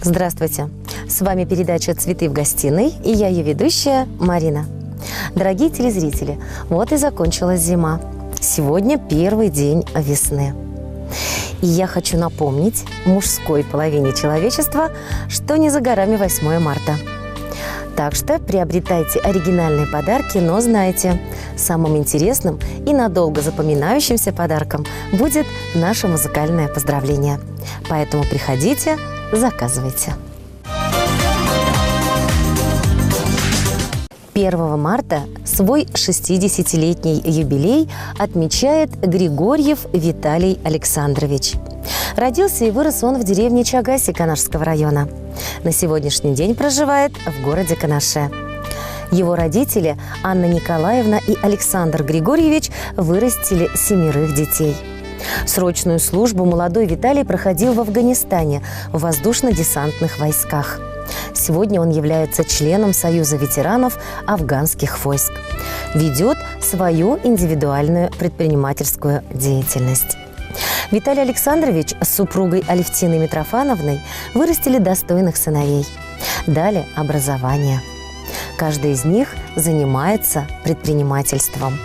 Здравствуйте! С вами передача «Цветы в гостиной» и я ее ведущая Марина. Дорогие телезрители, вот и закончилась зима. Сегодня первый день весны. И я хочу напомнить мужской половине человечества, что не за горами 8 марта. Так что приобретайте оригинальные подарки, но знайте, самым интересным и надолго запоминающимся подарком будет наше музыкальное поздравление. Поэтому приходите, заказывайте. 1 марта свой 60-летний юбилей отмечает Григорьев Виталий Александрович. Родился и вырос он в деревне Чагаси Канашского района. На сегодняшний день проживает в городе Канаше. Его родители Анна Николаевна и Александр Григорьевич вырастили 7 детей. Срочную службу молодой Виталий проходил в Афганистане в воздушно-десантных войсках. Сегодня он является членом Союза ветеранов афганских войск. Ведет свою индивидуальную предпринимательскую деятельность. Виталий Александрович с супругой Алевтиной Митрофановной вырастили достойных сыновей. Дали образование. Каждый из них занимается предпринимательством.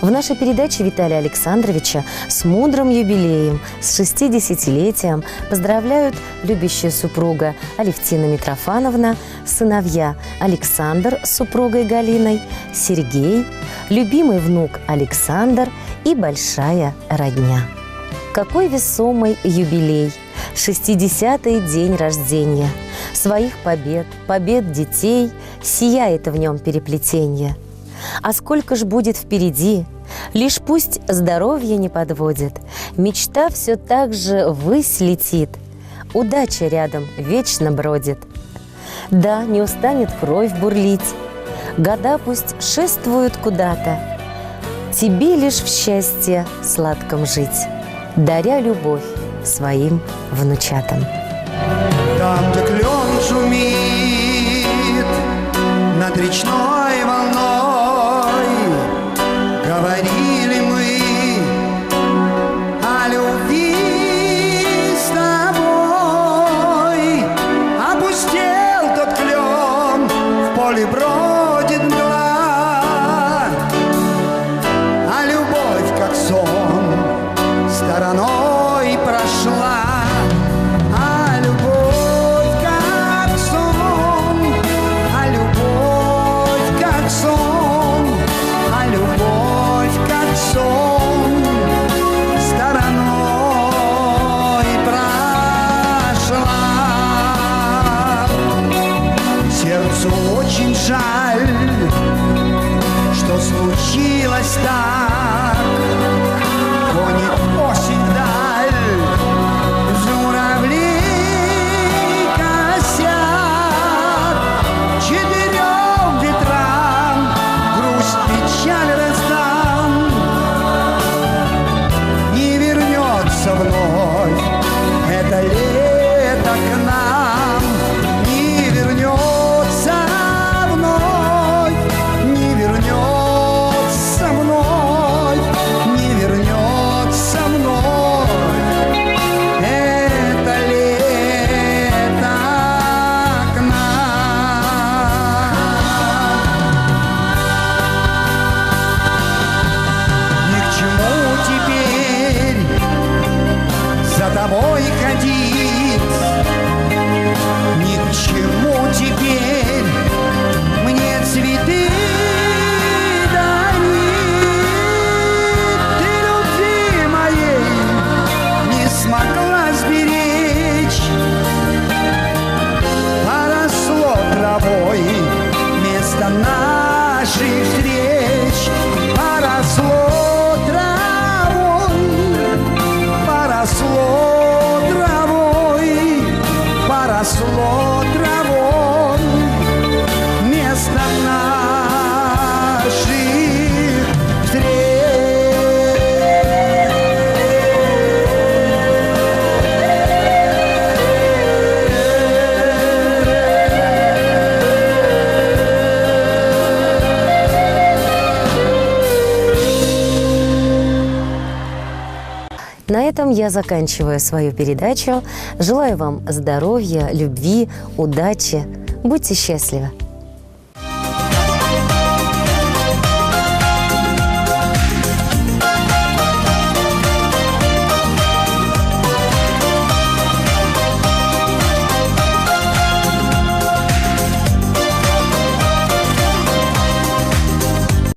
В нашей передаче Виталия Александровича с мудрым юбилеем, с 60-летием поздравляют любящая супруга Алевтина Митрофановна, сыновья Александр с супругой Галиной, Сергей, любимый внук Александр и большая родня. Какой весомый юбилей! 60-й день рождения. Своих побед, побед детей, сияет в нем переплетенье. А сколько ж будет впереди, лишь пусть здоровье не подводит, мечта все так же ввысь летит, удача рядом вечно бродит. Да, не устанет кровь бурлить, года пусть шествуют куда-то, тебе лишь в счастье сладком жить, даря любовь своим внучатам. Там, где клен шумит над речной волной, говорили мы о любви с тобой. Опустел тот клен, в поле бродит мгла, а любовь, как сон, стороной прошла. Очень жаль, этом я заканчиваю свою передачу. Желаю вам здоровья, любви, удачи. Будьте счастливы!